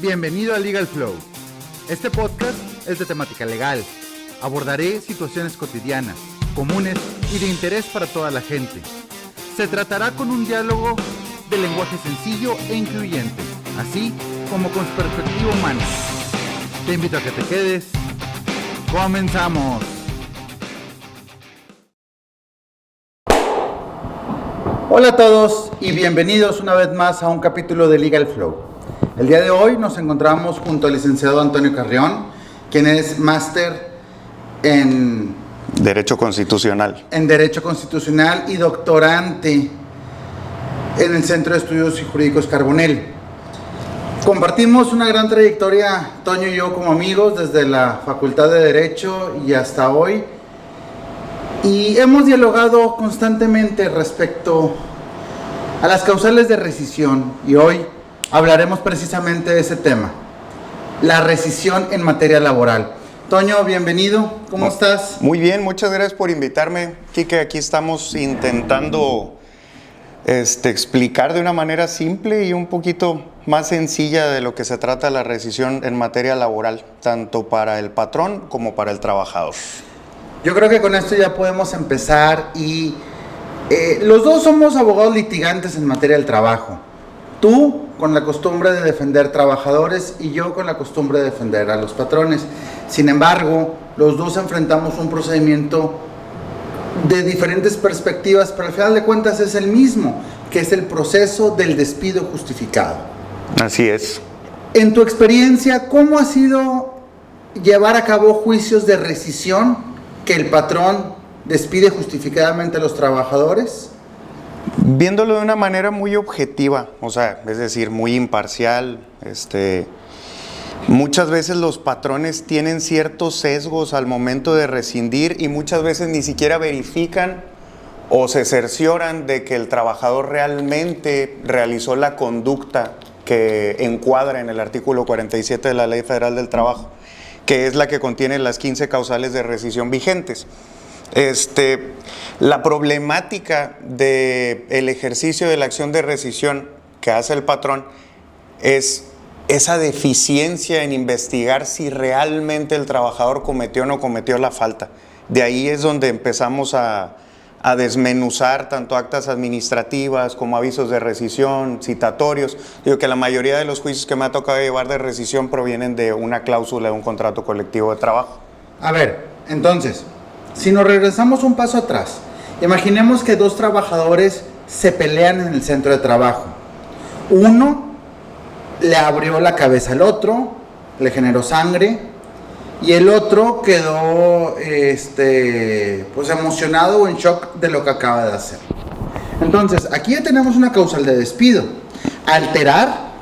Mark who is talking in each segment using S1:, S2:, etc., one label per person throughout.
S1: Bienvenido a Legal Flow. Este podcast es de temática legal. Abordaré situaciones cotidianas, comunes y de interés para toda la gente. Se tratará con un diálogo de lenguaje sencillo e incluyente, así como con perspectiva humana. Te invito a que te quedes. ¡Comenzamos! Hola a todos y bienvenidos una vez más a un capítulo de Legal Flow. El día de hoy nos encontramos junto al licenciado Antonio Carrión, quien es máster en
S2: Derecho Constitucional.
S1: En Derecho Constitucional y doctorante en el Centro de Estudios Jurídicos Carbonell. Compartimos una gran trayectoria, Toño y yo, como amigos, desde la Facultad de Derecho y hasta hoy. Y hemos dialogado constantemente respecto a las causales de rescisión. Y hoy hablaremos precisamente de ese tema, la rescisión en materia laboral. Toño, bienvenido. ¿Cómo estás?
S2: Muy bien, muchas gracias por invitarme. Quique, aquí estamos intentando explicar de una manera simple y un poquito más sencilla de lo que se trata la rescisión en materia laboral, tanto para el patrón como para el trabajador.
S1: Yo creo que con esto ya podemos empezar y los dos somos abogados litigantes en materia del trabajo. Tú con la costumbre de defender trabajadores y yo con la costumbre de defender a los patrones. Sin embargo, los dos enfrentamos un procedimiento de diferentes perspectivas, pero al final de cuentas es el mismo, que es el proceso del despido justificado.
S2: Así es.
S1: En tu experiencia, ¿cómo ha sido llevar a cabo juicios de rescisión que el patrón despide justificadamente a los trabajadores?
S2: Viéndolo de una manera muy objetiva, es decir, muy imparcial, muchas veces los patrones tienen ciertos sesgos al momento de rescindir y muchas veces ni siquiera verifican o se cercioran de que el trabajador realmente realizó la conducta que encuadra en el artículo 47 de la Ley Federal del Trabajo, que es la que contiene las 15 causales de rescisión vigentes. La problemática del ejercicio de la acción de rescisión que hace el patrón es esa deficiencia en investigar si realmente el trabajador cometió o no cometió la falta. De ahí es donde empezamos a desmenuzar tanto actas administrativas como avisos de rescisión, citatorios. Digo que la mayoría de los juicios que me ha tocado llevar de rescisión provienen de una cláusula de un contrato colectivo de trabajo.
S1: A ver, entonces, si nos regresamos un paso atrás, imaginemos que dos trabajadores se pelean en el centro de trabajo. Uno le abrió la cabeza al otro, le generó sangre, y el otro quedó pues emocionado o en shock de lo que acaba de hacer. Entonces, aquí ya tenemos una causal de despido: alterar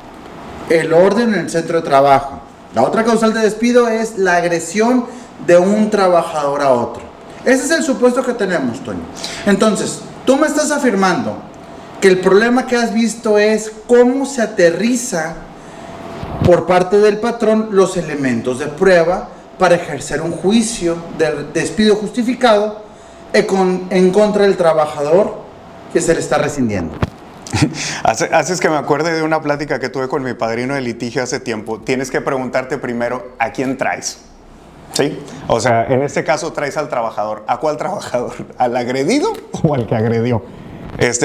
S1: el orden en el centro de trabajo. La otra causal de despido es la agresión de un trabajador a otro. Ese es el supuesto que tenemos, Toño. Entonces, tú me estás afirmando que el problema que has visto es cómo se aterriza por parte del patrón los elementos de prueba para ejercer un juicio de despido justificado en contra del trabajador que se le está rescindiendo.
S2: Haces que me acuerde de una plática que tuve con mi padrino de litigio hace tiempo. Tienes que preguntarte primero a quién traes. ¿Sí? En este caso traes al trabajador. ¿A cuál trabajador? ¿Al agredido o al que agredió?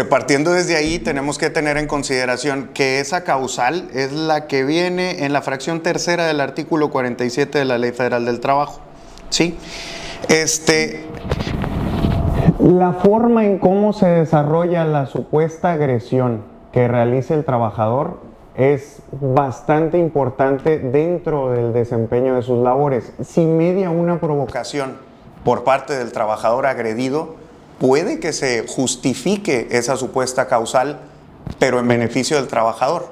S2: Partiendo desde ahí, tenemos que tener en consideración que esa causal es la que viene en la fracción tercera del artículo 47 de la Ley Federal del Trabajo. ¿Sí? La forma en cómo se desarrolla la supuesta agresión que realiza el trabajador es bastante importante dentro del desempeño de sus labores. Si media una provocación por parte del trabajador agredido, puede que se justifique esa supuesta causal, pero en beneficio del trabajador.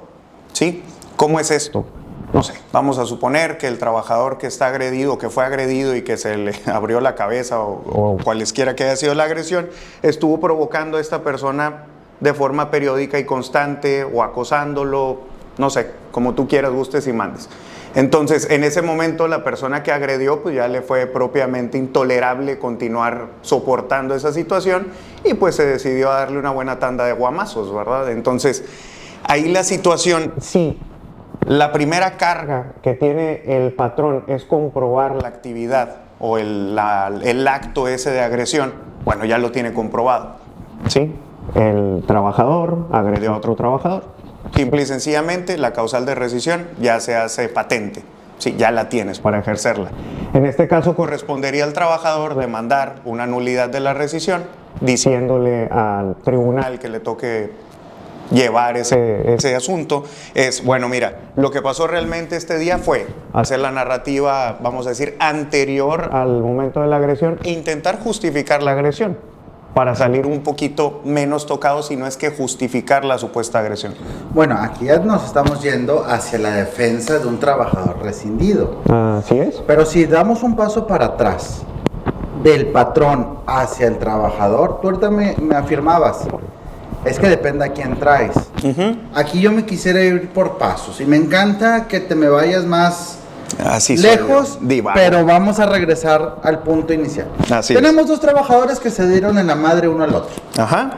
S2: ¿Sí? ¿Cómo es esto? No sé, vamos a suponer que el trabajador que está agredido, que fue agredido y que se le abrió la cabeza o cualesquiera que haya sido la agresión, estuvo provocando a esta persona de forma periódica y constante o acosándolo, no sé, como tú quieras, gustes y mandes. Entonces, en ese momento la persona que agredió, pues ya le fue propiamente intolerable continuar soportando esa situación y pues se decidió a darle una buena tanda de guamazos, ¿verdad? Entonces, ahí la situación, sí, la primera carga que tiene el patrón es comprobar la actividad o el acto ese de agresión, bueno, ya lo tiene comprobado. ¿Sí? El trabajador agredió a otro trabajador. Simple y sencillamente, la causal de rescisión ya se hace patente. Sí, ya la tienes para ejercerla. En este caso correspondería al trabajador demandar una nulidad de la rescisión, diciéndole al tribunal que le toque llevar ese asunto. Es, bueno, mira, lo que pasó realmente este día fue hacer la narrativa, vamos a decir, anterior al momento de la agresión e intentar justificar la agresión para salir un poquito menos tocados, si no es que justificar la supuesta agresión.
S1: Bueno, aquí ya nos estamos yendo hacia la defensa de un trabajador rescindido.
S2: Así es.
S1: Pero si damos un paso para atrás, del patrón hacia el trabajador, tú ahorita me afirmabas, es que depende a quién traes. Aquí yo me quisiera ir por pasos y me encanta que te me vayas más
S2: así
S1: lejos, pero vamos a regresar al punto inicial. Tenemos dos trabajadores que se dieron en la madre uno al otro.
S2: Ajá.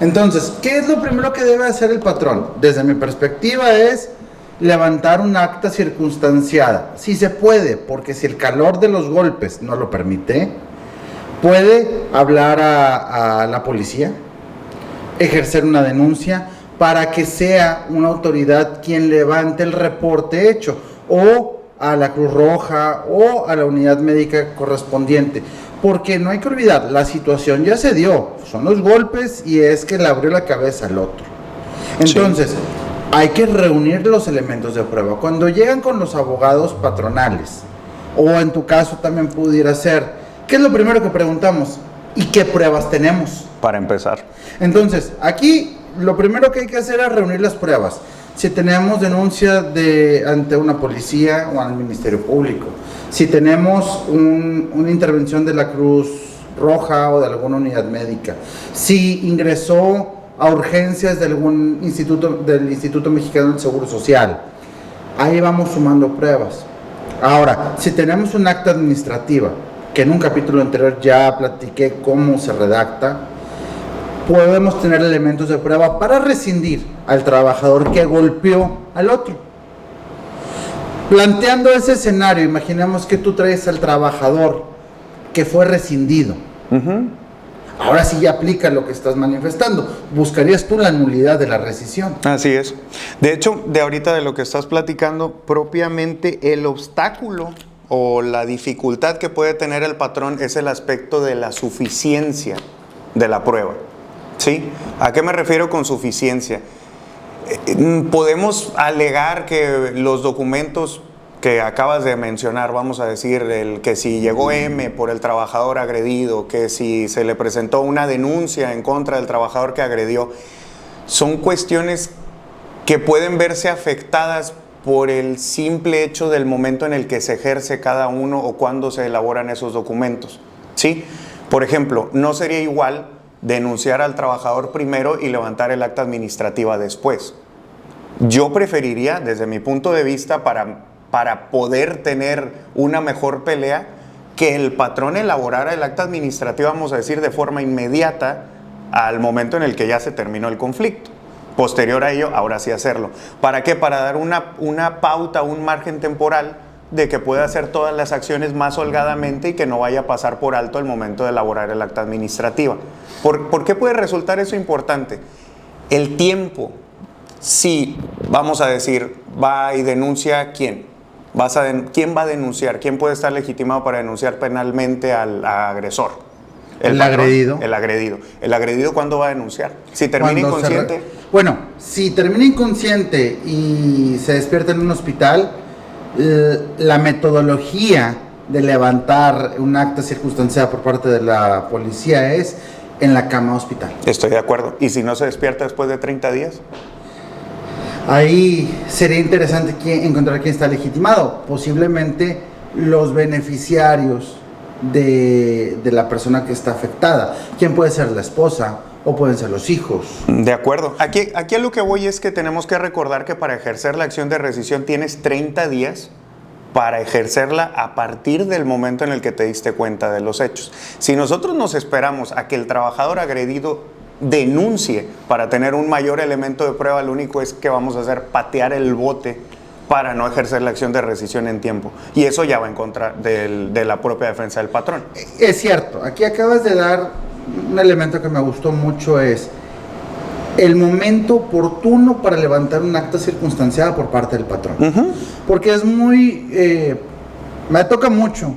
S1: Entonces, ¿qué es lo primero que debe hacer el patrón? Desde mi perspectiva es levantar un acta circunstanciada. Si se puede, porque si el calor de los golpes no lo permite, puede hablar a la policía, ejercer una denuncia para que sea una autoridad quien levante el reporte hecho, o a la Cruz Roja o a la unidad médica correspondiente, porque no hay que olvidar, la situación ya se dio, son los golpes y es que le abrió la cabeza al otro. Entonces, sí, hay que reunir los elementos de prueba. Cuando llegan con los abogados patronales, o en tu caso también pudiera ser, ¿qué es lo primero que preguntamos? ¿Y qué pruebas tenemos?
S2: Para empezar.
S1: Entonces, aquí lo primero que hay que hacer es reunir las pruebas. Si tenemos denuncia ante una policía o al Ministerio Público, si tenemos una intervención de la Cruz Roja o de alguna unidad médica, si ingresó a urgencias de algún del Instituto Mexicano del Seguro Social, ahí vamos sumando pruebas. Ahora, si tenemos un acta administrativa, que en un capítulo anterior ya platiqué cómo se redacta, podemos tener elementos de prueba para rescindir al trabajador que golpeó al otro. Planteando ese escenario, imaginemos que tú traes al trabajador que fue rescindido. Ahora sí ya aplica lo que estás manifestando. ¿Buscarías tú la nulidad de la rescisión?
S2: Así es. De hecho, de ahorita de lo que estás platicando, propiamente el obstáculo o la dificultad que puede tener el patrón es el aspecto de la suficiencia de la prueba. ¿Sí? ¿A qué me refiero con suficiencia? Podemos alegar que los documentos que acabas de mencionar, vamos a decir, que si llegó M por el trabajador agredido, que si se le presentó una denuncia en contra del trabajador que agredió, son cuestiones que pueden verse afectadas por el simple hecho del momento en el que se ejerce cada uno o cuando se elaboran esos documentos. ¿Sí? Por ejemplo, no sería igual denunciar al trabajador primero y levantar el acta administrativa después. Yo preferiría, desde mi punto de vista, para poder tener una mejor pelea, que el patrón elaborara el acta administrativa, vamos a decir, de forma inmediata al momento en el que ya se terminó el conflicto. Posterior a ello, ahora sí hacerlo. ¿Para qué? Para dar una pauta, un margen temporal de que pueda hacer todas las acciones más holgadamente y que no vaya a pasar por alto el momento de elaborar el acta administrativa. ¿Por qué puede resultar eso importante? El tiempo. Si, vamos a decir, va y denuncia, ¿quién? ¿Quién va a denunciar? ¿Quién puede estar legitimado para denunciar penalmente al agresor?
S1: El agredido.
S2: El agredido. ¿El agredido cuándo va a denunciar? Si termina inconsciente.
S1: Bueno, si termina inconsciente y se despierta en un hospital, la metodología de levantar un acta circunstanciada por parte de la policía es en la cama hospital.
S2: Estoy de acuerdo. ¿Y si no se despierta después de 30 días?
S1: Ahí sería interesante encontrar quién está legitimado. Posiblemente los beneficiarios de la persona que está afectada. ¿Quién puede ser? La esposa o pueden ser los hijos.
S2: De acuerdo. Aquí a lo que voy es que tenemos que recordar que para ejercer la acción de rescisión tienes 30 días para ejercerla a partir del momento en el que te diste cuenta de los hechos. Si nosotros nos esperamos a que el trabajador agredido denuncie para tener un mayor elemento de prueba, lo único es que vamos a hacer patear el bote para no ejercer la acción de rescisión en tiempo. Y eso ya va en contra de la propia defensa del patrón.
S1: Es cierto, aquí acabas de dar un elemento que me gustó mucho, es el momento oportuno para levantar un acta circunstanciada por parte del patrón. Porque es muy... me toca mucho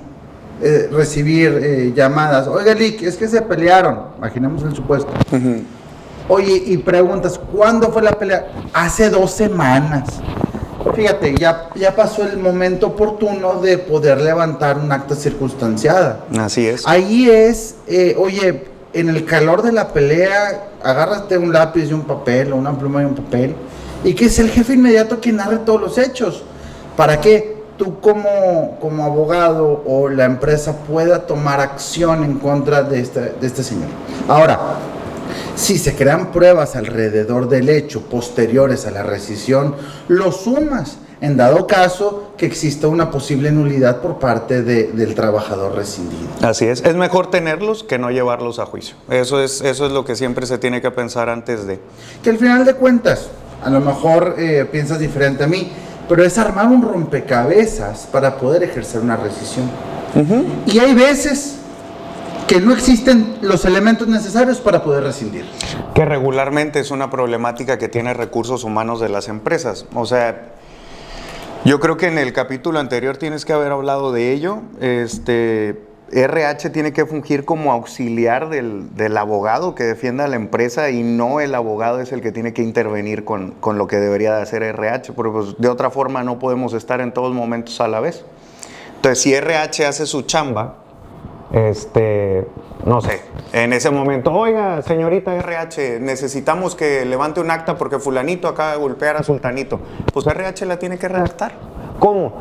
S1: recibir llamadas. Oiga, Lick, es que se pelearon. Imaginemos el supuesto. Oye, y preguntas, ¿cuándo fue la pelea? Hace 2 semanas. Fíjate, ya pasó el momento oportuno de poder levantar un acta circunstanciada.
S2: Así es.
S1: Ahí es, oye, en el calor de la pelea, agárrate un lápiz y un papel, o una pluma y un papel, y que es el jefe inmediato quien narre todos los hechos. ¿Para qué? Tú como abogado o la empresa pueda tomar acción en contra de este señor. Ahora, si se crean pruebas alrededor del hecho posteriores a la rescisión, lo sumas en dado caso que exista una posible nulidad por parte del trabajador rescindido.
S2: Así es mejor tenerlos que no llevarlos a juicio. Eso es lo que siempre se tiene que pensar antes de...
S1: Que al final de cuentas, a lo mejor piensas diferente a mí, pero es armar un rompecabezas para poder ejercer una rescisión. Y hay veces que no existen los elementos necesarios para poder rescindir.
S2: Que regularmente es una problemática que tiene recursos humanos de las empresas. O sea, yo creo que en el capítulo anterior tienes que haber hablado de ello. RH tiene que fungir como auxiliar del abogado que defienda a la empresa, y no el abogado es el que tiene que intervenir con lo que debería de hacer RH, porque pues, de otra forma no podemos estar en todos momentos a la vez. Entonces, si RH hace su chamba, no sé, en ese momento, oiga, señorita RH, necesitamos que levante un acta porque fulanito acaba de golpear a sultanito, pues RH la tiene que redactar. ¿Cómo?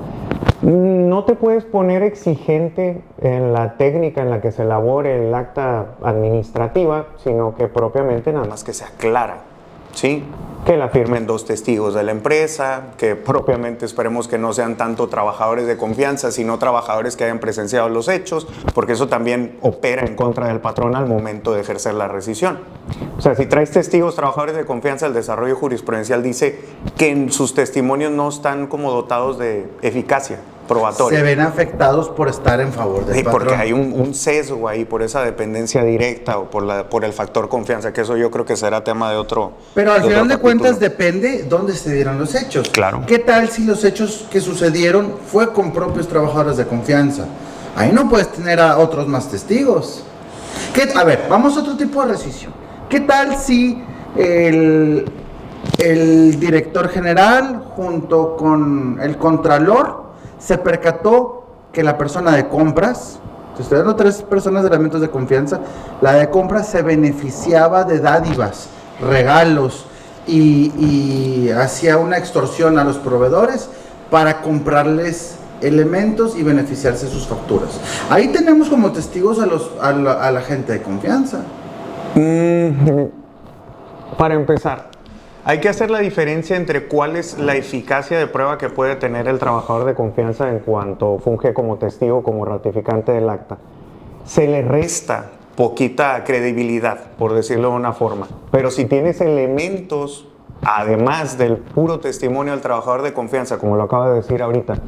S2: No te puedes poner exigente en la técnica en la que se elabore el acta administrativa, sino que propiamente nada más que sea clara, ¿sí? Que la firmen 2 testigos de la empresa, que propiamente esperemos que no sean tanto trabajadores de confianza, sino trabajadores que hayan presenciado los hechos, porque eso también opera en contra del patrón al momento de ejercer la rescisión. O sea, si traes testigos, trabajadores de confianza, el desarrollo jurisprudencial dice que en sus testimonios no están como dotados de eficacia probatoria.
S1: Se ven afectados por estar en favor del patrón.
S2: Porque hay un sesgo ahí por esa dependencia directa o por el factor confianza, que eso yo creo que será tema de otro.
S1: Pero al final de cuentas depende dónde se dieron los hechos.
S2: Claro.
S1: ¿Qué tal si los hechos que sucedieron fue con propios trabajadores de confianza? Ahí no puedes tener a otros más testigos. A ver, vamos a otro tipo de rescisión. ¿Qué tal si el director general junto con el contralor se percató que la persona de compras, te estoy dando 3 personas de elementos de confianza, la de compras se beneficiaba de dádivas, regalos y hacía una extorsión a los proveedores para comprarles elementos y beneficiarse de sus facturas? Ahí tenemos como testigos a la gente de confianza.
S2: Para empezar, hay que hacer la diferencia entre cuál es la eficacia de prueba que puede tener el trabajador de confianza en cuanto funge como testigo, como ratificante del acta. Se le resta poquita credibilidad, por decirlo de una forma. Pero si tienes elementos, además del puro testimonio del trabajador de confianza, como lo acaba de decir ahorita,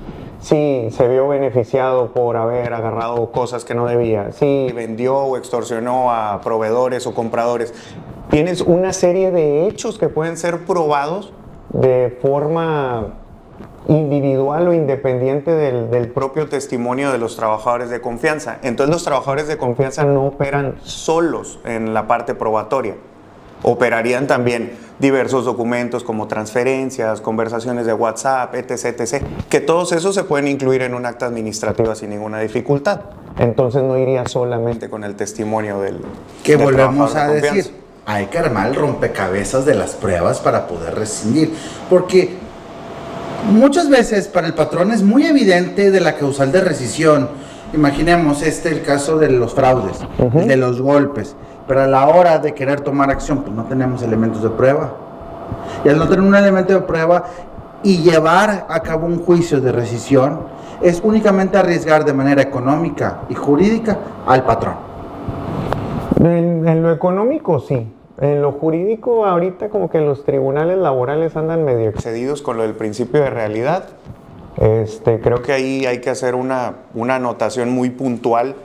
S2: sí se vio beneficiado por haber agarrado cosas que no debía, sí vendió o extorsionó a proveedores o compradores, tienes una serie de hechos que pueden ser probados de forma individual o independiente del propio testimonio de los trabajadores de confianza. Entonces los trabajadores de confianza no operan solos en la parte probatoria. Operarían también diversos documentos como transferencias, conversaciones de WhatsApp, etc., que todos esos se pueden incluir en un acta administrativa sin ninguna dificultad. Entonces no iría solamente con el testimonio del
S1: volvemos a decir, hay que armar el rompecabezas de las pruebas para poder rescindir, porque muchas veces para el patrón es muy evidente de la causal de rescisión. Imaginemos el caso de los fraudes, de los golpes, pero a la hora de querer tomar acción, pues no tenemos elementos de prueba. Y al no tener un elemento de prueba y llevar a cabo un juicio de rescisión, es únicamente arriesgar de manera económica y jurídica al patrón.
S2: En lo económico, sí. En lo jurídico, ahorita como que los tribunales laborales andan medio excedidos con lo del principio de realidad. Creo que ahí hay que hacer una anotación muy puntual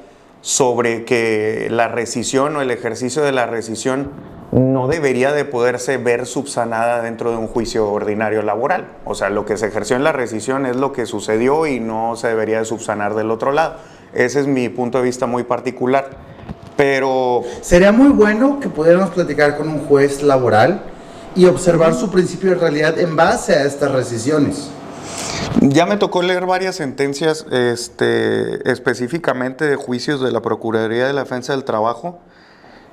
S2: sobre que la rescisión o el ejercicio de la rescisión no debería de poderse ver subsanada dentro de un juicio ordinario laboral. O sea, lo que se ejerció en la rescisión es lo que sucedió y no se debería de subsanar del otro lado. Ese es mi punto de vista muy particular. Pero
S1: sería muy bueno que pudiéramos platicar con un juez laboral y observar su principio de realidad en base a estas rescisiones.
S3: Ya me tocó leer varias sentencias específicamente de juicios de la Procuraduría de la Defensa del Trabajo.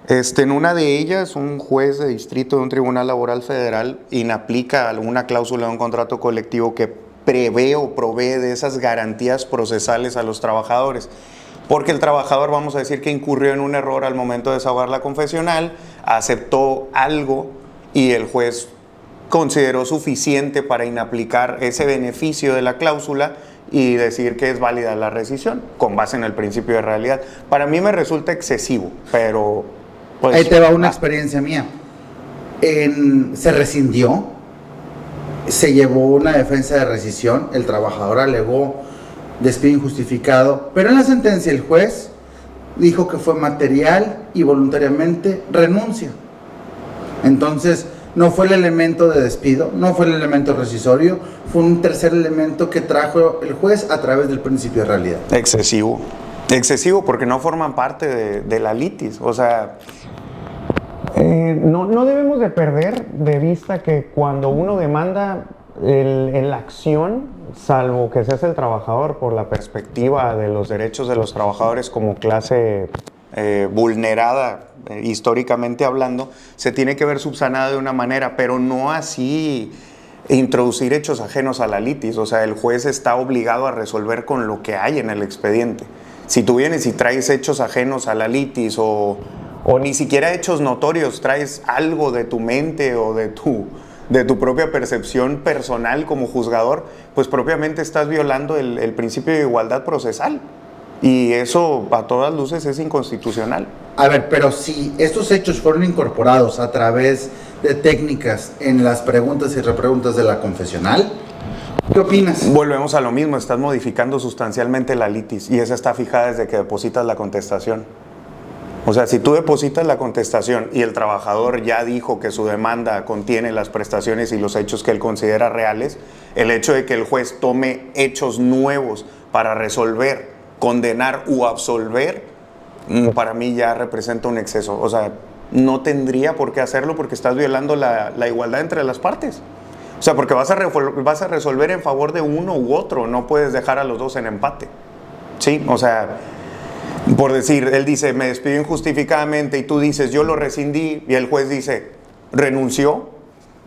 S3: En una de ellas, un juez de distrito de un tribunal laboral federal inaplica alguna cláusula de un contrato colectivo que prevé o provee de esas garantías procesales a los trabajadores. Porque el trabajador, vamos a decir que incurrió en un error al momento de desahogar la confesional, aceptó algo y el juez consideró suficiente para inaplicar ese beneficio de la cláusula y decir que es válida la rescisión con base en el principio de realidad. Para mí me resulta excesivo, pero pues,
S1: ahí te va una experiencia mía. Se rescindió, se llevó una defensa de rescisión, el trabajador alegó despido injustificado, pero en la sentencia el juez dijo que fue material y voluntariamente renuncia. Entonces no fue el elemento de despido, no fue el elemento rescisorio, fue un tercer elemento que trajo el juez a través del principio de realidad.
S3: Excesivo porque no forman parte de la litis, o sea...
S2: No debemos de perder de vista que cuando uno demanda en la acción, salvo que seas el trabajador por la perspectiva de los derechos de los trabajadores como clase vulnerada, históricamente hablando, se tiene que ver subsanada de una manera, pero no así introducir hechos ajenos a la litis. O sea, el juez está obligado a resolver con lo que hay en el expediente. Si tú vienes y traes hechos ajenos a la litis o ni siquiera hechos notorios, traes algo de tu mente o de tu propia percepción personal como juzgador, pues propiamente estás violando el principio de igualdad procesal. Y eso a todas luces es inconstitucional.
S1: A ver, pero si estos hechos fueron incorporados a través de técnicas en las preguntas y repreguntas de la confesional, ¿qué opinas?
S3: Volvemos a lo mismo, estás modificando sustancialmente la litis y esa está fijada desde que depositas la contestación. O sea, si tú depositas la contestación y el trabajador ya dijo que su demanda contiene las prestaciones y los hechos que él considera reales, el hecho de que el juez tome hechos nuevos para resolver, condenar o absolver, para mí ya representa un exceso. O sea, no tendría por qué hacerlo porque estás violando la igualdad entre las partes. O sea, porque vas a resolver en favor de uno u otro, no puedes dejar a los dos en empate. Sí, o sea... Por decir, él dice, me despidió injustificadamente y tú dices, yo lo rescindí y el juez dice, renunció.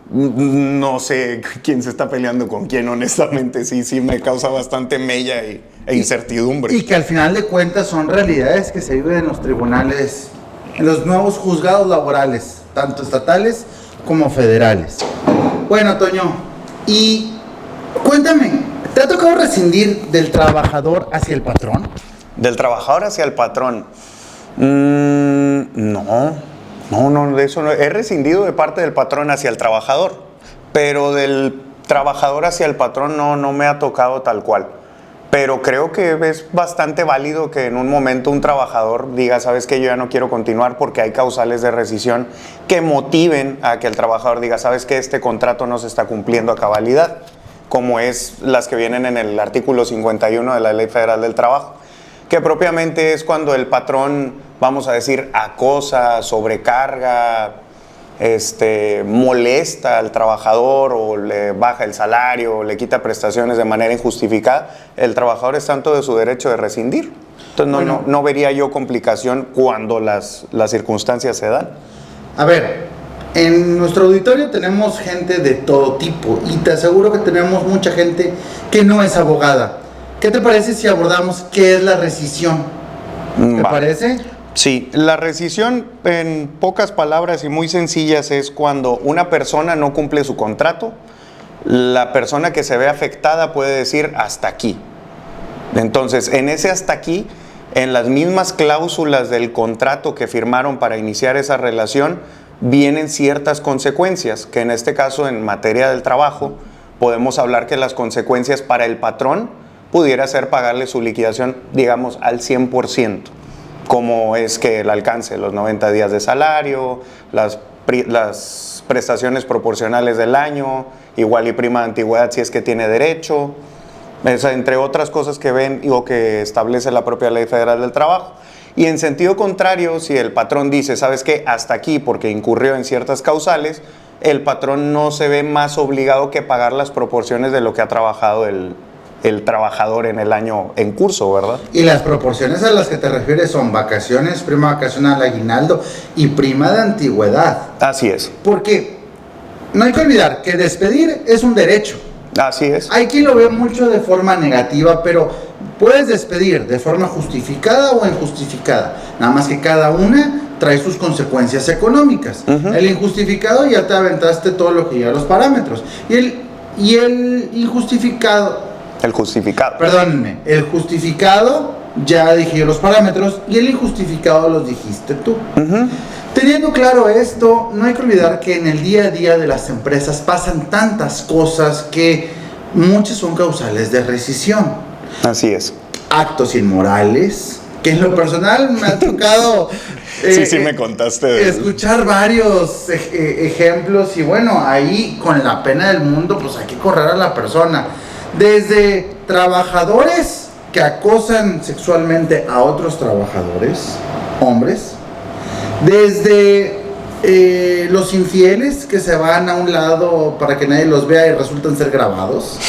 S3: No sé quién se está peleando con quién, honestamente, sí me causa bastante mella e incertidumbre.
S1: Y que al final de cuentas son realidades que se viven en los tribunales, en los nuevos juzgados laborales, tanto estatales como federales. Bueno, Toño, y cuéntame, ¿te ha tocado rescindir del trabajador hacia el patrón?
S3: ¿Del trabajador hacia el patrón? No, de eso no. He rescindido de parte del patrón hacia el trabajador, pero del trabajador hacia el patrón no me ha tocado tal cual. Pero creo que es bastante válido que en un momento un trabajador diga, sabes que yo ya no quiero continuar porque hay causales de rescisión que motiven a que el trabajador diga, sabes que este contrato no se está cumpliendo a cabalidad, como es las que vienen en el artículo 51 de la Ley Federal del Trabajo. Que propiamente es cuando el patrón, vamos a decir, acosa, sobrecarga, molesta al trabajador o le baja el salario o le quita prestaciones de manera injustificada, el trabajador está en todo su derecho de rescindir. Entonces no vería yo complicación cuando las circunstancias se dan.
S1: A ver, en nuestro auditorio tenemos gente de todo tipo y te aseguro que tenemos mucha gente que no es abogada. ¿Qué te parece si abordamos qué es la rescisión? ¿Te parece?
S3: Sí, la rescisión en pocas palabras y muy sencillas es cuando una persona no cumple su contrato, la persona que se ve afectada puede decir hasta aquí. Entonces, en ese hasta aquí, en las mismas cláusulas del contrato que firmaron para iniciar esa relación, vienen ciertas consecuencias, que en este caso, en materia del trabajo, podemos hablar que las consecuencias para el patrón pudiera ser pagarle su liquidación, digamos, al 100%, como es que él alcance los 90 días de salario, las prestaciones proporcionales del año, igual y prima de antigüedad si es que tiene derecho, entre otras cosas que ven o que establece la propia Ley Federal del Trabajo. Y en sentido contrario, si el patrón dice, ¿sabes qué? Hasta aquí, porque incurrió en ciertas causales, el patrón no se ve más obligado que pagar las proporciones de lo que ha trabajado el trabajador en el año en curso, ¿verdad?
S1: Y las proporciones a las que te refieres son vacaciones, prima vacacional, aguinaldo y prima de antigüedad.
S3: Así es.
S1: Porque no hay que olvidar que despedir es un derecho.
S3: Así es.
S1: Hay quien lo ve mucho de forma negativa, pero puedes despedir de forma justificada o injustificada. Nada más que cada una trae sus consecuencias económicas. El injustificado ya te aventaste todo lo que lleva a los parámetros. Y el injustificado...
S3: El justificado.
S1: Perdónenme, el justificado ya dije yo los parámetros y el injustificado los dijiste tú. Teniendo claro esto, no hay que olvidar que en el día a día de las empresas pasan tantas cosas que muchas son causales de rescisión.
S3: Así es.
S1: Actos inmorales, que en lo personal me ha tocado
S3: sí, me contaste.
S1: Escuchar varios ejemplos y bueno, ahí con la pena del mundo pues hay que correr a la persona. Desde trabajadores que acosan sexualmente a otros trabajadores, hombres, desde los infieles que se van a un lado para que nadie los vea y resultan ser grabados,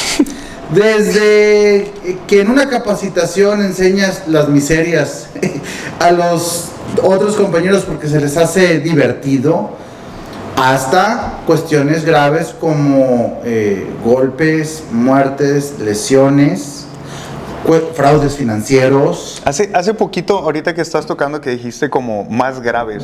S1: desde que en una capacitación enseñas las miserias a los otros compañeros porque se les hace divertido, hasta cuestiones graves como golpes, muertes, lesiones, fraudes financieros.
S3: Hace poquito, ahorita que estás tocando que dijiste como más graves,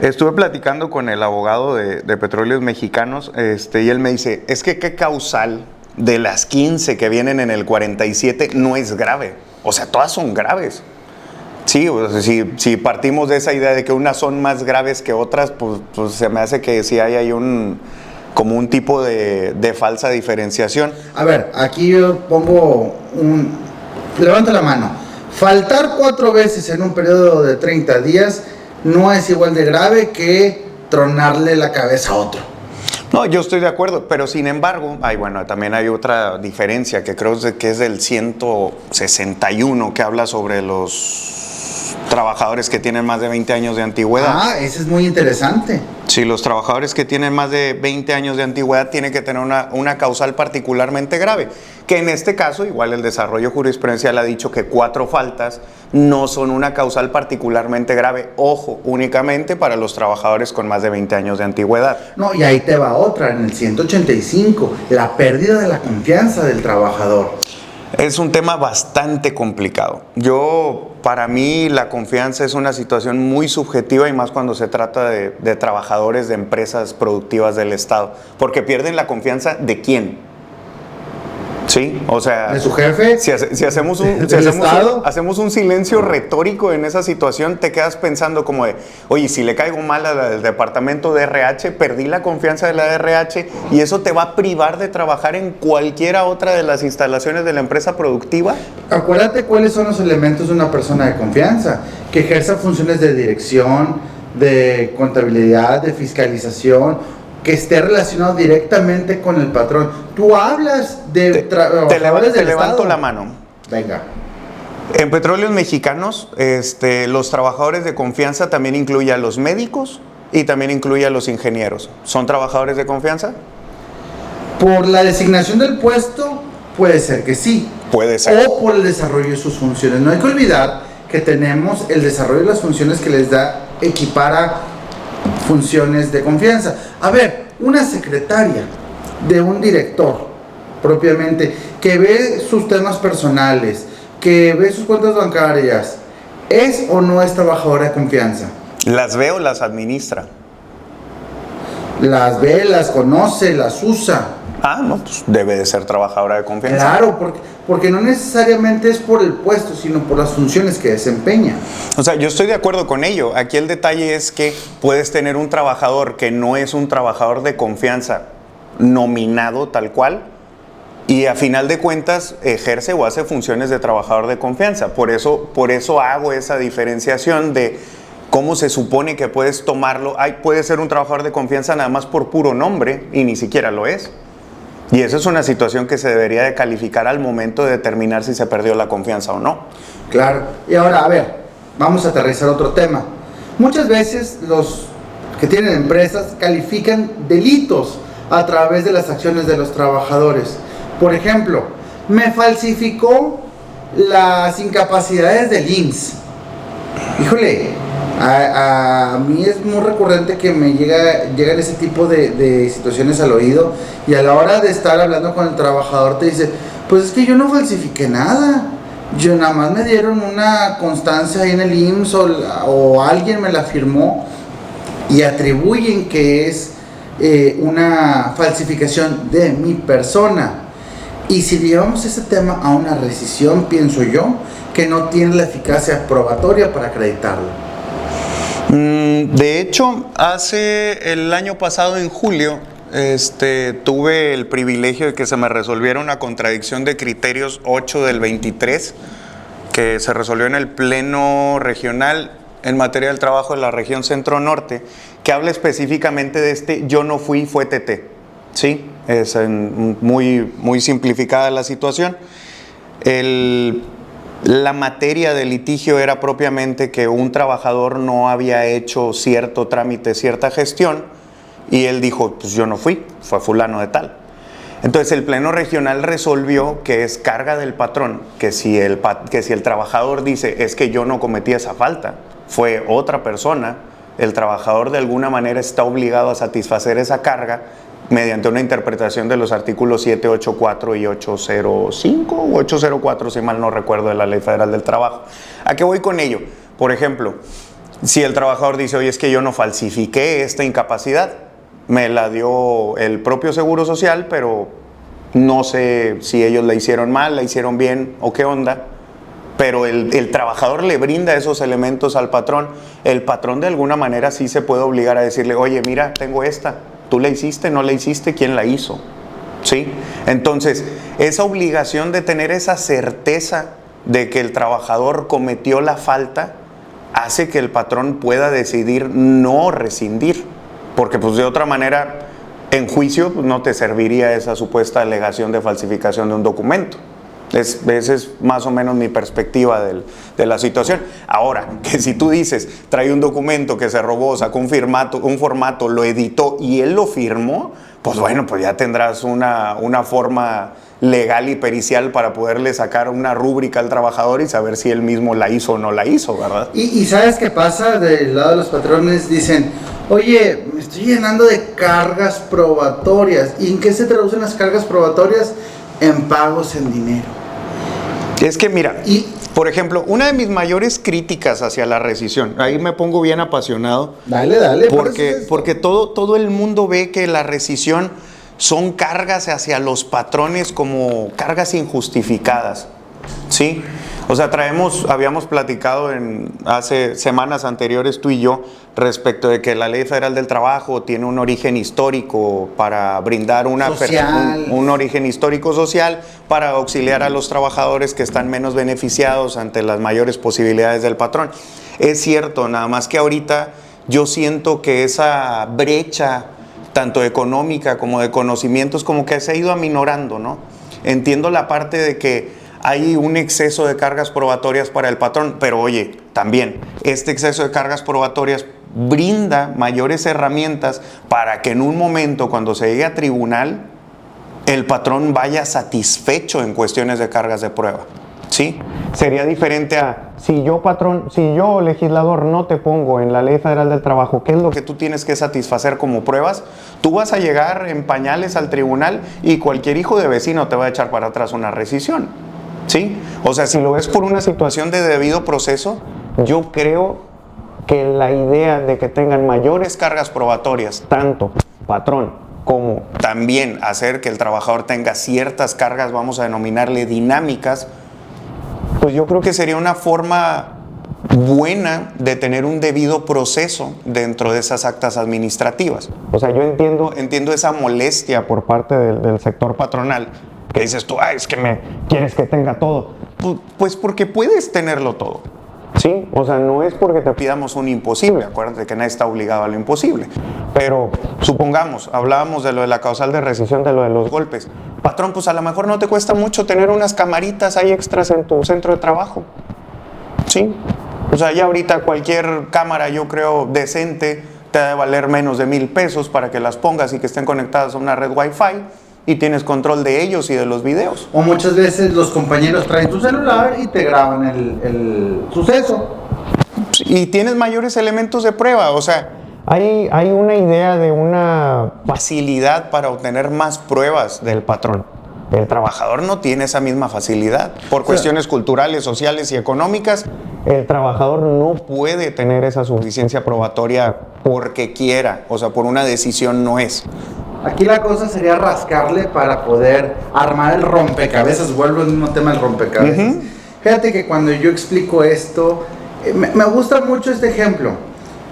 S3: estuve platicando con el abogado de Petróleos Mexicanos y él me dice, es que qué causal de las 15 que vienen en el 47 no es grave. O sea, todas son graves. Sí, o sea, si partimos de esa idea de que unas son más graves que otras, pues se me hace que sí hay como un tipo de falsa diferenciación.
S1: A ver, aquí yo pongo levanto la mano. Faltar 4 veces en un periodo de 30 días no es igual de grave que tronarle la cabeza a otro.
S3: No, yo estoy de acuerdo, pero sin embargo, también hay otra diferencia que creo que es del 161 que habla sobre los trabajadores que tienen más de 20 años de antigüedad.
S1: Ah, ese es muy interesante.
S3: Sí, los trabajadores que tienen más de 20 años de antigüedad tienen que tener una causal particularmente grave, que en este caso, igual el desarrollo jurisprudencial ha dicho que 4 faltas no son una causal particularmente grave, ojo, únicamente para los trabajadores con más de 20 años de antigüedad.
S1: No, y ahí te va otra, en el 185, la pérdida de la confianza del trabajador.
S3: Es un tema bastante complicado. Para mí, la confianza es una situación muy subjetiva y más cuando se trata de trabajadores de empresas productivas del Estado. Porque pierden la confianza ¿de quién? Sí, o sea...
S1: ¿De su jefe?
S3: Si hacemos un silencio retórico en esa situación, te quedas pensando como de, oye, si le caigo mal al departamento de RH, perdí la confianza de la RH y eso te va a privar de trabajar en cualquiera otra de las instalaciones de la empresa productiva.
S1: Acuérdate cuáles son los elementos de una persona de confianza, que ejerza funciones de dirección, de contabilidad, de fiscalización, que esté relacionado directamente con el patrón. Tú hablas de trabajadores del
S3: levanto
S1: Estado.
S3: la mano.
S1: Venga.
S3: En Petróleos Mexicanos, los trabajadores de confianza también incluye a los médicos y también incluye a los ingenieros. ¿Son trabajadores de confianza?
S1: Por la designación del puesto, puede ser que sí.
S3: Puede ser.
S1: O por el desarrollo de sus funciones. No hay que olvidar que tenemos el desarrollo de las funciones que les da equipara funciones de confianza. A ver, una secretaria de un director, propiamente, que ve sus temas personales, que ve sus cuentas bancarias, ¿es o no es trabajadora de confianza?
S3: ¿Las ve o las administra?
S1: Las ve, las conoce, las usa.
S3: Ah, no, pues debe de ser trabajadora de confianza.
S1: Claro, porque no necesariamente es por el puesto, sino por las funciones que desempeña.
S3: O sea, yo estoy de acuerdo con ello. Aquí el detalle es que puedes tener un trabajador que no es un trabajador de confianza nominado tal cual, y a final de cuentas ejerce o hace funciones de trabajador de confianza. Por eso hago esa diferenciación de cómo se supone que puedes tomarlo. Puede ser un trabajador de confianza nada más por puro nombre y ni siquiera lo es. Y eso es una situación que se debería de calificar al momento de determinar si se perdió la confianza o no.
S1: Claro. Y ahora, a ver, vamos a aterrizar otro tema. Muchas veces los que tienen empresas califican delitos a través de las acciones de los trabajadores. Por ejemplo, me falsificó las incapacidades del IMSS. Híjole, a mí es muy recurrente que me llegan ese tipo de situaciones al oído, y a la hora de estar hablando con el trabajador te dice, pues es que yo no falsifiqué nada, yo nada más me dieron una constancia ahí en el IMSS o alguien me la firmó, y atribuyen que es una falsificación de mi persona. Y si llevamos ese tema a una rescisión, pienso yo que no tiene la eficacia probatoria para acreditarlo.
S3: De hecho, el año pasado en julio, tuve el privilegio de que se me resolviera una contradicción de criterios 8 del 23, que se resolvió en el Pleno Regional en materia del trabajo de la región Centro-Norte, que habla específicamente de yo no fui, fue TT. Sí, es muy, muy simplificada la situación. La materia del litigio era propiamente que un trabajador no había hecho cierto trámite, cierta gestión, y él dijo, pues yo no fui, fue fulano de tal. Entonces el Pleno Regional resolvió que es carga del patrón, que si el trabajador dice, es que yo no cometí esa falta, fue otra persona, el trabajador de alguna manera está obligado a satisfacer esa carga mediante una interpretación de los artículos 784 y 805 o 804, si mal no recuerdo, de la Ley Federal del Trabajo. ¿A qué voy con ello? Por ejemplo, si el trabajador dice, oye, es que yo no falsifiqué esta incapacidad, me la dio el propio Seguro Social, pero no sé si ellos la hicieron mal, la hicieron bien o qué onda, pero el trabajador le brinda esos elementos al patrón. El patrón de alguna manera sí se puede obligar a decirle, oye, mira, tengo esta, ¿tú la hiciste? ¿No la hiciste? ¿Quién la hizo? ¿Sí? Entonces, esa obligación de tener esa certeza de que el trabajador cometió la falta hace que el patrón pueda decidir no rescindir, porque pues de otra manera en juicio pues, no te serviría esa supuesta alegación de falsificación de un documento. Esa es más o menos mi perspectiva de la situación. Ahora, que si tú dices, trae un documento que se robó, sacó un formato, lo editó y él lo firmó, pues bueno, pues ya tendrás una forma legal y pericial para poderle sacar una rúbrica al trabajador y saber si él mismo la hizo o no la hizo, ¿verdad?
S1: Y ¿sabes qué pasa? Del lado de los patrones dicen, oye, me estoy llenando de cargas probatorias. ¿Y en qué se traducen las cargas probatorias? En pagos en dinero.
S3: Es que mira, por ejemplo, una de mis críticas hacia la rescisión, ahí me pongo bien apasionado.
S1: Dale.
S3: Porque todo el mundo ve que la rescisión son cargas hacia los patrones como cargas injustificadas, ¿sí? O sea, habíamos platicado hace semanas anteriores tú y yo respecto de que la Ley Federal del Trabajo tiene un origen histórico para brindar un origen histórico social para auxiliar a los trabajadores que están menos beneficiados ante las mayores posibilidades del patrón. Es cierto, nada más que ahorita yo siento que esa brecha tanto económica como de conocimientos como que se ha ido aminorando, ¿no? Entiendo la parte de que hay un exceso de cargas probatorias para el patrón, pero oye, también este exceso de cargas probatorias brinda mayores herramientas para que en un momento cuando se llegue a tribunal el patrón vaya satisfecho en cuestiones de cargas de prueba, ¿sí?
S2: Sería diferente a si yo patrón, si yo legislador no te pongo en la Ley Federal del Trabajo, ¿qué es lo
S3: que tú tienes que satisfacer como pruebas? Tú vas a llegar en pañales al tribunal y cualquier hijo de vecino te va a echar para atrás una rescisión, ¿sí? O sea, si lo ves por una situación de debido proceso, yo creo que la idea de que tengan mayores cargas probatorias, tanto patrón
S2: ¿Cómo?
S3: También hacer que el trabajador tenga ciertas cargas, vamos a denominarle dinámicas, pues yo creo que sería una forma buena de tener un debido proceso dentro de esas actas administrativas.
S2: O sea, yo
S3: Entiendo esa molestia
S2: por parte del sector patronal,
S3: que dices tú,
S2: es que me quieres que tenga todo.
S3: Pues porque puedes tenerlo todo.
S2: Sí, o sea, no es porque te
S3: Pidamos un imposible, acuérdate que nadie está obligado a lo imposible. Pero supongamos, hablábamos de lo de la causal de rescisión, de lo de los golpes. Patrón, pues a lo mejor no te cuesta mucho tener unas camaritas ahí extras en tu centro de trabajo. Sí, o sea, ya ahorita cualquier cámara, yo creo, decente, te ha de valer menos de 1,000 pesos para que las pongas y que estén conectadas a una red Wi-Fi y tienes control de ellos y de los videos.
S1: O muchas veces los compañeros traen tu celular y te graban el suceso.
S3: Y tienes mayores elementos de prueba, o sea,
S2: hay una idea de una
S3: facilidad para obtener más pruebas del patrón. El trabajador no tiene esa misma facilidad. Por cuestiones culturales, sociales y económicas,
S2: el trabajador no
S3: puede tener esa suficiencia probatoria porque quiera, o sea, por una decisión no es.
S1: Aquí la cosa sería rascarle para poder armar el rompecabezas. Vuelvo al mismo tema del rompecabezas. Fíjate que cuando yo explico esto, me gusta mucho este ejemplo.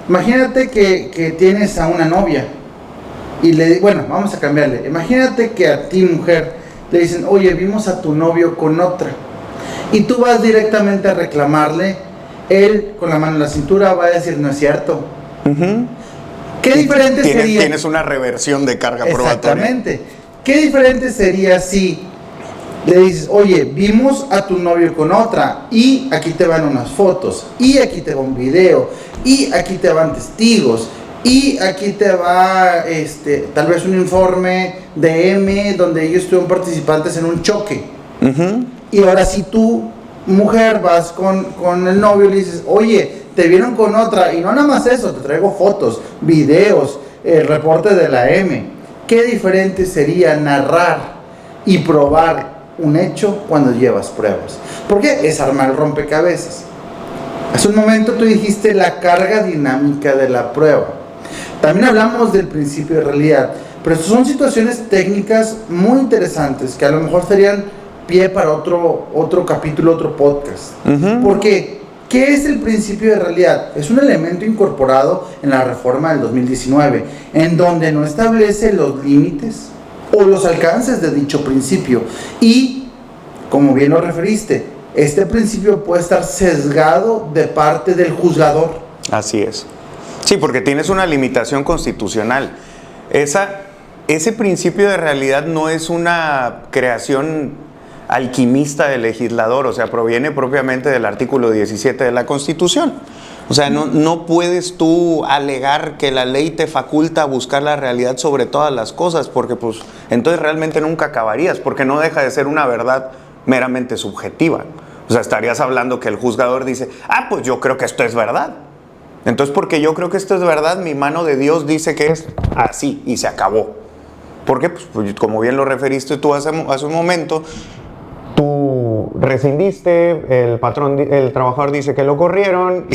S1: Imagínate que tienes a una novia y bueno, vamos a cambiarle. Imagínate que a ti, mujer, le dicen, oye, vimos a tu novio con otra. Y tú vas directamente a reclamarle. Él, con la mano en la cintura, va a decir, no es cierto. ¿Qué diferente sería?
S3: Tienes una reversión de carga probatoria.
S1: Exactamente. ¿Qué diferente sería si le dices, oye, vimos a tu novio con otra y aquí te van unas fotos y aquí te va un video y aquí te van testigos y aquí te va tal vez un informe de M donde ellos estuvieron participantes en un choque? Y ahora si tú, mujer, vas con el novio y le dices, oye, te vieron con otra, y no nada más eso, te traigo fotos, videos, el reporte de la M. ¿Qué diferente sería narrar y probar un hecho cuando llevas pruebas? Porque es armar el rompecabezas. Hace un momento tú dijiste la carga dinámica de la prueba. También hablamos del principio de realidad, pero estas son situaciones técnicas muy interesantes que a lo mejor serían pie para otro capítulo, otro podcast. Porque ¿qué es el principio de realidad? Es un elemento incorporado en la reforma del 2019, en donde no establece los límites o los alcances de dicho principio. Y, como bien lo referiste, este principio puede estar sesgado de parte del juzgador.
S3: Así es. Sí, porque tienes una limitación constitucional. Ese principio de realidad no es una creación alquimista del legislador, o sea, proviene propiamente del artículo 17 de la Constitución. O sea, no puedes tú alegar que la ley te faculta a buscar la realidad sobre todas las cosas, porque pues entonces realmente nunca acabarías, porque no deja de ser una verdad meramente subjetiva. O sea, estarías hablando que el juzgador dice, pues yo creo que esto es verdad. Entonces, porque yo creo que esto es verdad, mi mano de Dios dice que es así y se acabó. ¿Por qué? Pues como bien lo referiste tú hace un momento,
S2: tú rescindiste, el trabajador dice que lo corrieron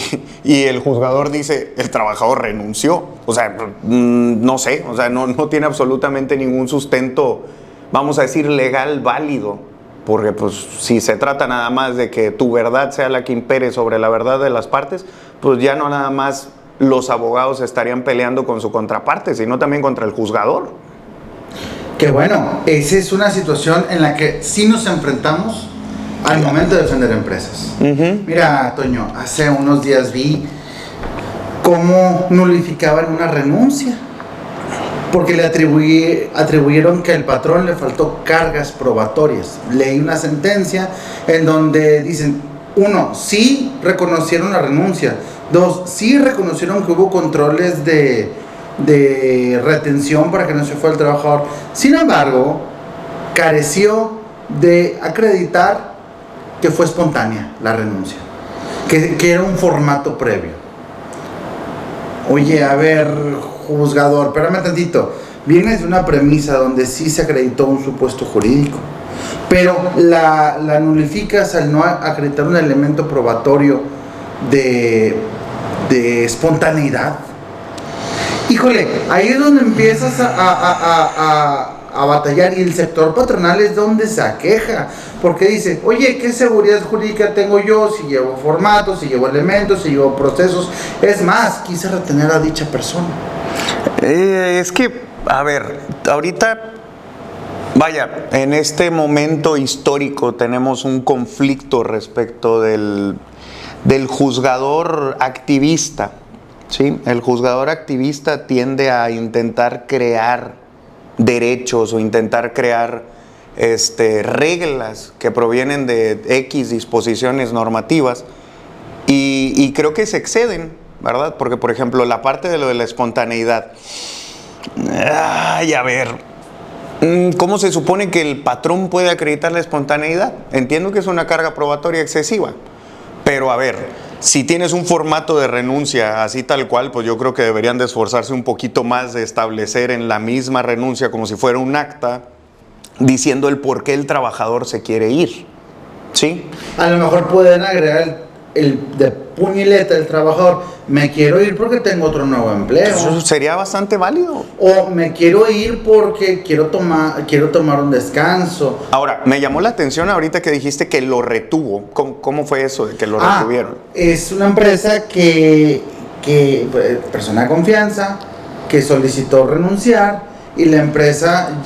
S3: y el juzgador dice el trabajador renunció. O sea, no sé, o sea, no tiene absolutamente ningún sustento, vamos a decir, legal válido, porque pues si se trata nada más de que tu verdad sea la que impere sobre la verdad de las partes, pues ya no nada más los abogados estarían peleando con su contraparte, sino también contra el juzgador.
S1: Que bueno, esa es una situación en la que sí nos enfrentamos al momento de defender empresas. Mira, Toño, hace unos días vi cómo nulificaban una renuncia porque le atribuyeron que al patrón le faltó cargas probatorias. Leí una sentencia en donde dicen, 1, sí reconocieron la renuncia, 2, sí reconocieron que hubo controles de retención para que no se fuera el trabajador. Sin embargo, careció de acreditar que fue espontánea la renuncia, que era un formato previo. Oye, a ver, juzgador, espérame tantito. Vienes de una premisa donde sí se acreditó un supuesto jurídico, pero la nulificas al no acreditar un elemento probatorio de espontaneidad. Y híjole, ahí es donde empiezas a batallar, y el sector patronal es donde se aqueja, porque dice, oye, ¿qué seguridad jurídica tengo yo si llevo formatos, si llevo elementos, si llevo procesos? Es más, quise retener a dicha persona.
S3: Es que, a ver, ahorita, vaya, en este momento histórico tenemos un conflicto respecto del juzgador activista, ¿sí? El juzgador activista tiende a intentar crear derechos o intentar crear reglas que provienen de X disposiciones normativas y creo que se exceden, ¿verdad? Porque, por ejemplo, la parte de lo de la espontaneidad. Ay, a ver, ¿cómo se supone que el patrón puede acreditar la espontaneidad? Entiendo que es una carga probatoria excesiva, pero a ver, si tienes un formato de renuncia así tal cual, pues yo creo que deberían de esforzarse un poquito más de establecer en la misma renuncia, como si fuera un acta, diciendo el por qué el trabajador se quiere ir, ¿sí?
S1: A lo mejor pueden agregar el de puño y letra del trabajador, me quiero ir porque tengo otro nuevo empleo.
S3: Eso sería bastante válido.
S1: O me quiero ir porque quiero tomar un descanso.
S3: Ahora, me llamó la atención ahorita que dijiste que lo retuvo. ¿Cómo fue eso de que lo retuvieron?
S1: Es una empresa que persona de confianza, que solicitó renunciar, y la empresa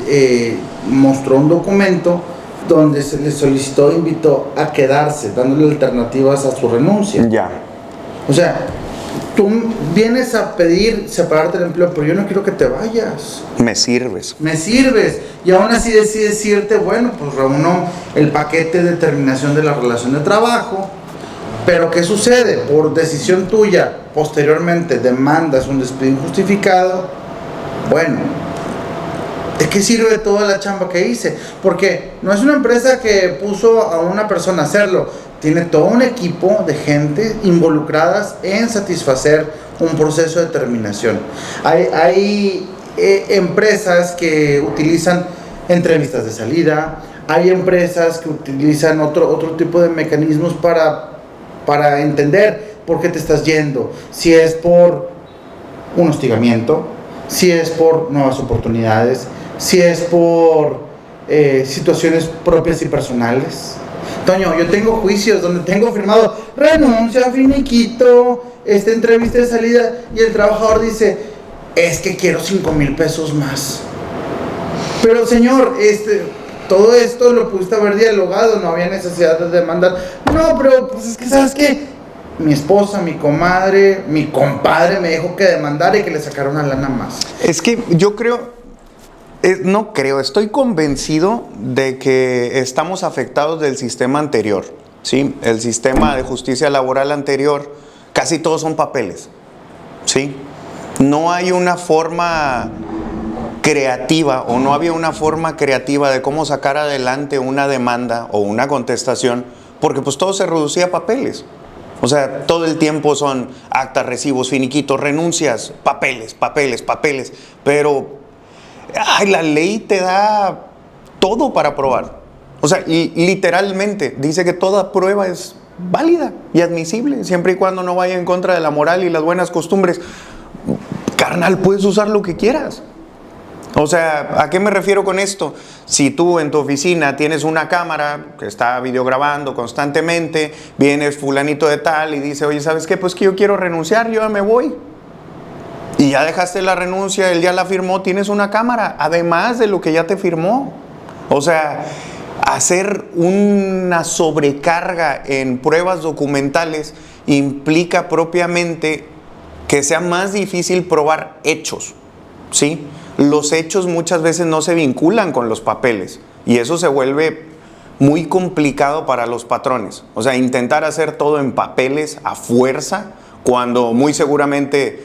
S1: mostró un documento donde se le solicitó, invitó a quedarse, dándole alternativas a su renuncia.
S3: Ya.
S1: O sea, tú vienes a pedir separarte del empleo, pero yo no quiero que te vayas.
S3: Me sirves.
S1: Me sirves. Y aún así decides irte, bueno, pues reúno el paquete de terminación de la relación de trabajo. Pero ¿qué sucede? Por decisión tuya, posteriormente demandas un despido injustificado. Bueno, ¿de qué sirve toda la chamba que hice? Porque no es una empresa que puso a una persona a hacerlo. Tiene todo un equipo de gente involucradas en satisfacer un proceso de terminación. Hay empresas que utilizan entrevistas de salida, hay empresas que utilizan otro tipo de mecanismos para entender por qué te estás yendo. Si es por un hostigamiento, si es por nuevas oportunidades, si es por situaciones propias y personales. Toño, yo tengo juicios donde tengo firmado renuncia, finiquito, entrevista de salida, y el trabajador dice, es que quiero 5,000 pesos más. Pero señor, todo esto lo pudiste haber dialogado, no había necesidad de demandar. No, pero pues es que, ¿sabes qué? Mi esposa, mi comadre, mi compadre me dijo que demandara y que le sacara una lana más.
S3: Es que yo estoy convencido de que estamos afectados del sistema anterior, ¿sí? El sistema de justicia laboral anterior, casi todos son papeles, ¿sí? No hay una forma creativa, o no había una forma creativa de cómo sacar adelante una demanda o una contestación, porque pues todo se reducía a papeles. O sea, todo el tiempo son actas, recibos, finiquitos, renuncias, papeles, pero la ley te da todo para probar. O sea, y literalmente dice que toda prueba es válida y admisible, siempre y cuando no vaya en contra de la moral y las buenas costumbres. Carnal, puedes usar lo que quieras. O sea, ¿a qué me refiero con esto? Si tú en tu oficina tienes una cámara que está videograbando constantemente, vienes fulanito de tal y dice, oye, ¿sabes qué? Pues que yo quiero renunciar, yo ya me voy. Y ya dejaste la renuncia, él ya la firmó, tienes una cámara, además de lo que ya te firmó. O sea, hacer una sobrecarga en pruebas documentales implica propiamente que sea más difícil probar hechos, ¿sí? Los hechos muchas veces no se vinculan con los papeles y eso se vuelve muy complicado para los patrones. O sea, intentar hacer todo en papeles a fuerza, cuando muy seguramente,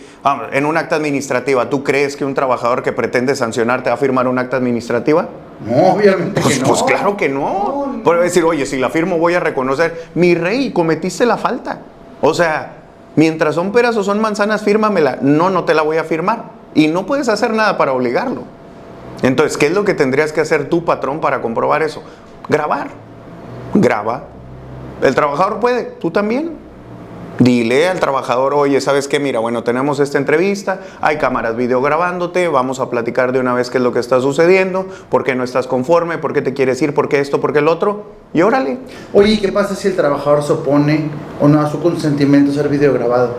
S3: en un acta administrativa, ¿tú crees que un trabajador que pretende sancionar te va a firmar un acta administrativa?
S1: No, obviamente que no.
S3: Pues claro que no. Puede decir, oye, si la firmo voy a reconocer, mi rey, cometiste la falta. O sea, mientras son peras o son manzanas, fírmamela. No te la voy a firmar. Y no puedes hacer nada para obligarlo. Entonces, ¿qué es lo que tendrías que hacer tú, patrón, para comprobar eso? Grabar. Graba. El trabajador puede, tú también. Dile al trabajador, oye, ¿sabes qué? Mira, bueno, tenemos esta entrevista, hay cámaras video grabándote, vamos a platicar de una vez qué es lo que está sucediendo, por qué no estás conforme, por qué te quieres ir, por qué esto, por qué el otro, y órale.
S1: Oye, ¿y qué pasa si el trabajador se opone o no a su consentimiento a ser videograbado?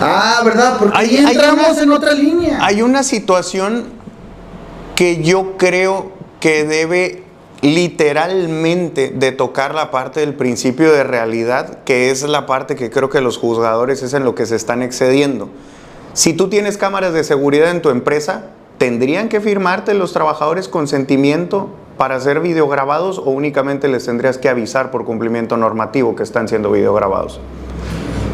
S1: Ah, ¿verdad? Porque ahí entramos en otra línea.
S3: Hay una situación que yo creo que debe literalmente de tocar la parte del principio de realidad, que es la parte que creo que los juzgadores es en lo que se están excediendo. Si tú tienes cámaras de seguridad en tu empresa, ¿tendrían que firmarte los trabajadores consentimiento para ser videograbados o únicamente les tendrías que avisar por cumplimiento normativo que están siendo videograbados?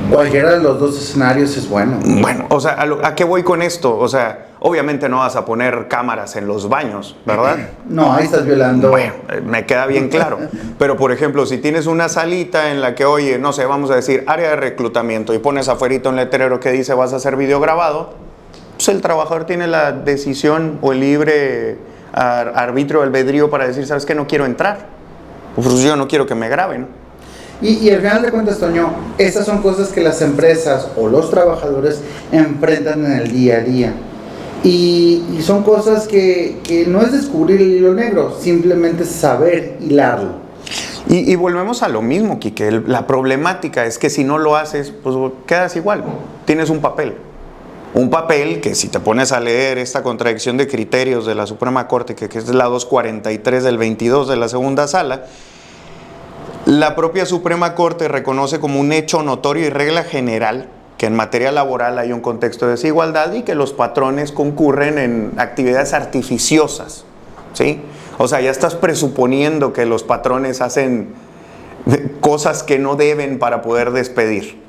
S1: Cualquiera de los dos escenarios es bueno.
S3: Bueno, o sea, ¿a qué voy con esto? O sea, obviamente no vas a poner cámaras en los baños, ¿verdad?
S1: No, ahí estás violando.
S3: Bueno, me queda bien claro. Pero, por ejemplo, si tienes una salita en la que, oye, no sé, vamos a decir, área de reclutamiento, y pones afuera un letrero que dice vas a ser videograbado, pues el trabajador tiene la decisión o el libre arbitrio, albedrío para decir, ¿sabes qué? No quiero entrar. Pues yo no quiero que me graben.
S1: Y al final de cuentas, Toño, esas son cosas que las empresas o los trabajadores enfrentan en el día a día. Y son cosas que no es descubrir el hilo negro, simplemente saber hilarlo.
S3: Y volvemos a lo mismo, Quique. La problemática es que si no lo haces, pues quedas igual. Tienes un papel. Un papel que si te pones a leer esta contradicción de criterios de la Suprema Corte, que es la 243 del 22 de la segunda sala, la propia Suprema Corte reconoce como un hecho notorio y regla general que en materia laboral hay un contexto de desigualdad y que los patrones concurren en actividades artificiosas, ¿sí? O sea, ya estás presuponiendo que los patrones hacen cosas que no deben para poder despedir,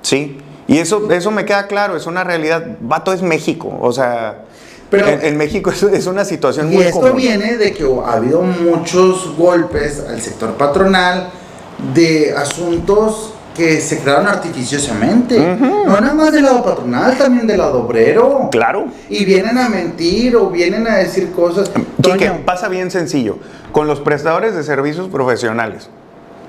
S3: ¿sí? Y eso me queda claro, es una realidad. Vato, es México, o sea, pero en México es una situación muy común.
S1: Y esto viene de que ha habido muchos golpes al sector patronal de asuntos que se crearon artificiosamente. No nada más del lado patronal, también del lado obrero.
S3: Claro.
S1: Y vienen a mentir o vienen a decir cosas.
S3: Quique, pasa bien sencillo. Con los prestadores de servicios profesionales.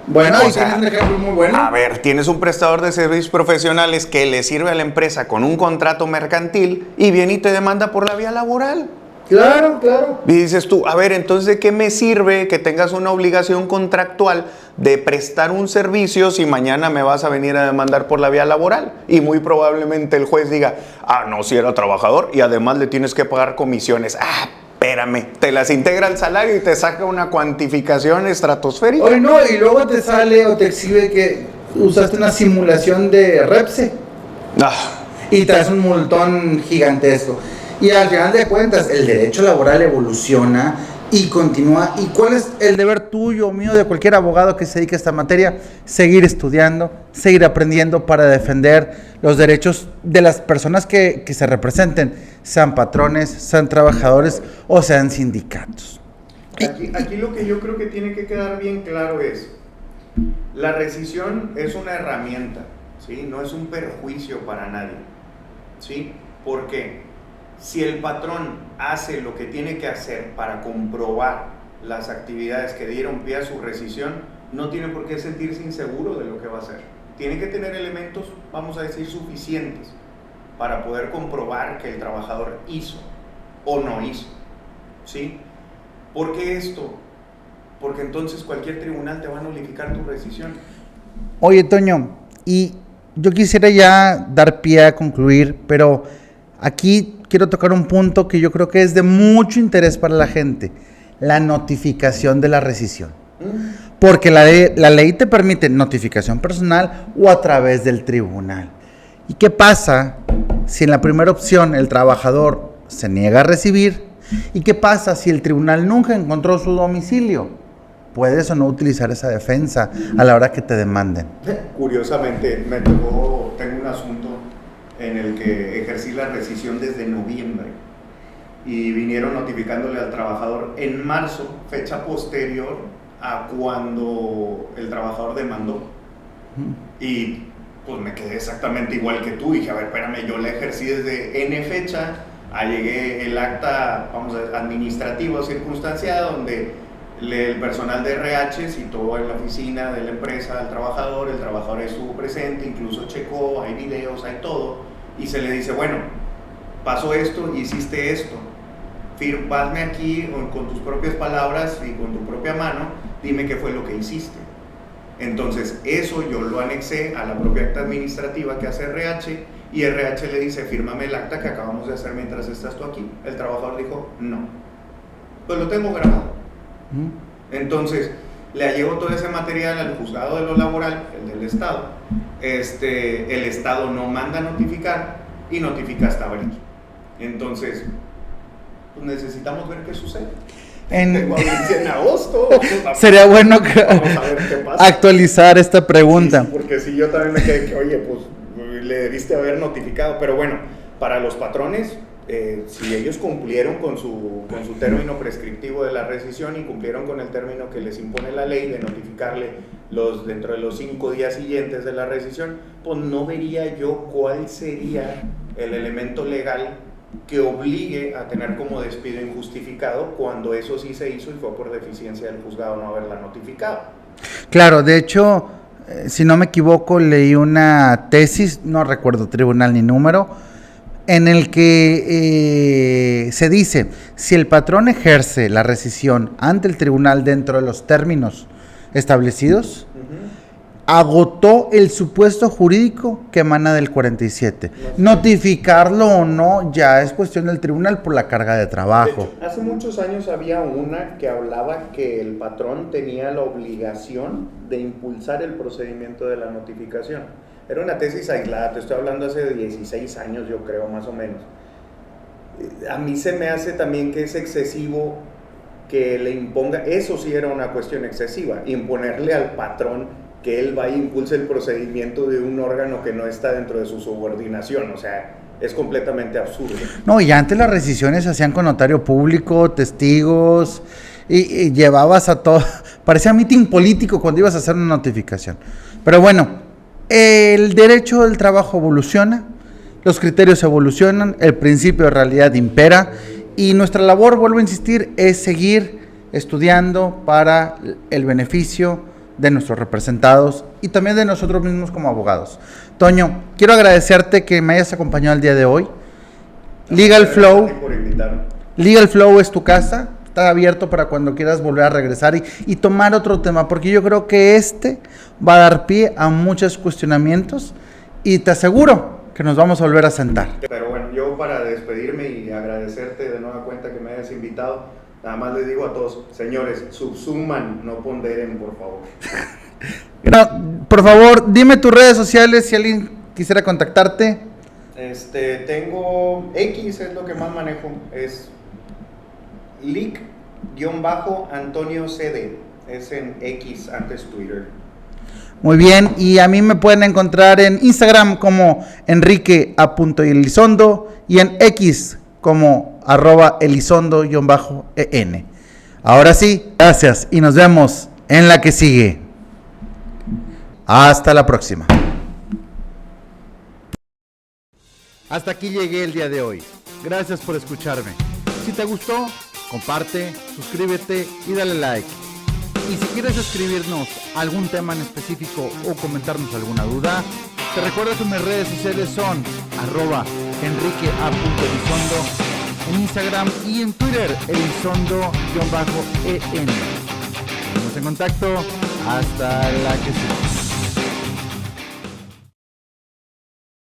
S1: Bueno, ahí tienes un ejemplo muy bueno.
S3: A ver, tienes un prestador de servicios profesionales que le sirve a la empresa con un contrato mercantil y viene y te demanda por la vía laboral.
S1: Claro, claro.
S3: Y dices tú, a ver, entonces, ¿de qué me sirve que tengas una obligación contractual de prestar un servicio si mañana me vas a venir a demandar por la vía laboral? Y muy probablemente el juez diga, no, si era trabajador y además le tienes que pagar comisiones. Espérame, te las integra al salario y te saca una cuantificación estratosférica.
S1: Oye, no, y luego te sale o te exhibe que usaste una simulación de Repse. Y traes un multón gigantesco. Y al final de cuentas, el derecho laboral evoluciona y continúa. ¿Y cuál es el deber tuyo, mío, de cualquier abogado que se dedique a esta materia? Seguir estudiando, seguir aprendiendo para defender los derechos de las personas que se representen, sean patrones, sean trabajadores o sean sindicatos.
S3: Aquí lo que yo creo que tiene que quedar bien claro es, la rescisión es una herramienta, ¿sí? No es un perjuicio para nadie, ¿sí? ¿Por qué? Si el patrón hace lo que tiene que hacer para comprobar las actividades que dieron pie a su rescisión, no tiene por qué sentirse inseguro de lo que va a hacer. Tiene que tener elementos, vamos a decir, suficientes para poder comprobar que el trabajador hizo o no hizo, ¿sí? ¿Por qué esto? Porque entonces cualquier tribunal te va a nulificar tu rescisión.
S1: Oye, Toño, y yo quisiera ya dar pie a concluir, pero aquí quiero tocar un punto que yo creo que es de mucho interés para la gente, la notificación de la rescisión. Porque la ley te permite notificación personal o a través del tribunal. ¿Y qué pasa si en la primera opción el trabajador se niega a recibir? ¿Y qué pasa si el tribunal nunca encontró su domicilio? ¿Puedes o no utilizar esa defensa a la hora que te demanden?
S3: Curiosamente, tengo un asunto en el que ejercí la rescisión desde noviembre y vinieron notificándole al trabajador en marzo, fecha posterior a cuando el trabajador demandó. Y pues me quedé exactamente igual que tú. Dije, a ver, espérame, yo la ejercí desde N fecha, allegué el acta, vamos a ver, administrativa o circunstanciada, donde El personal de RH citó en la oficina de la empresa al trabajador, el trabajador estuvo presente, incluso checó, hay videos, hay todo, y se le dice, bueno, pasó esto, hiciste esto, firmame aquí con tus propias palabras y con tu propia mano, dime qué fue lo que hiciste. Entonces eso yo lo anexé a la propia acta administrativa que hace RH, y RH le dice, fírmame el acta que acabamos de hacer mientras estás tú aquí. El trabajador dijo, no, pues lo tengo grabado. Entonces le llegó todo ese material al juzgado de lo laboral, el del Estado. El Estado no manda notificar y notifica hasta abril. Entonces, pues necesitamos ver qué sucede. En agosto.
S1: Sería bueno que
S3: vamos a ver qué pasa.
S1: Actualizar esta pregunta.
S3: Sí, porque si yo también me quedé que, oye, pues le debiste haber notificado. Pero bueno, para los patrones, si ellos cumplieron con su término prescriptivo de la rescisión y cumplieron con el término que les impone la ley de notificarle dentro de los 5 días siguientes de la rescisión, pues no vería yo cuál sería el elemento legal que obligue a tener como despido injustificado cuando eso sí se hizo y fue por deficiencia del juzgado no haberla notificado.
S1: Claro, de hecho, si no me equivoco, leí una tesis, no recuerdo tribunal ni número, en el que se dice, si el patrón ejerce la rescisión ante el tribunal dentro de los términos establecidos, agotó el supuesto jurídico que emana del 47. Notificarlo o no ya es cuestión del tribunal por la carga de trabajo.
S3: De hecho, hace muchos años había una que hablaba que el patrón tenía la obligación de impulsar el procedimiento de la notificación. Era una tesis aislada, te estoy hablando hace 16 años yo creo más o menos. A mí se me hace también que es excesivo que le imponga, eso sí era una cuestión excesiva, imponerle al patrón que él va y impulse el procedimiento de un órgano que no está dentro de su subordinación, o sea, es completamente absurdo.
S1: No, y antes las rescisiones se hacían con notario público, testigos, y llevabas a todo, parecía mitin político cuando ibas a hacer una notificación. Pero bueno, el derecho del trabajo evoluciona, los criterios evolucionan, el principio de realidad impera, y nuestra labor, vuelvo a insistir, es seguir estudiando para el beneficio de nuestros representados y también de nosotros mismos como abogados. Toño, quiero agradecerte que me hayas acompañado el día de hoy. Legal Flow es tu casa, está abierto para cuando quieras volver a regresar y tomar otro tema, porque yo creo que va a dar pie a muchos cuestionamientos y te aseguro que nos vamos a volver a sentar.
S3: Pero bueno, yo para despedirme y agradecerte de nueva cuenta que me hayas invitado, nada más les digo a todos, señores, subsuman, no ponderen, por favor.
S1: No, por favor, dime tus redes sociales si alguien quisiera contactarte.
S3: Tengo X, es lo que más manejo, es Lic-Antonio CD, es en X, antes Twitter.
S1: Muy bien, y a mí me pueden encontrar en Instagram como enrique.elizondo y en X como @elizondo_en. Ahora sí, gracias y nos vemos en la que sigue. Hasta la próxima. Hasta aquí llegué el día de hoy. Gracias por escucharme. Si te gustó, comparte, suscríbete y dale like. Y si quieres escribirnos algún tema en específico o comentarnos alguna duda, te recuerdo que mis redes sociales son @enrique.elizondo en Instagram y en Twitter, elizondo_en. Seguimos en contacto. Hasta la que sigue.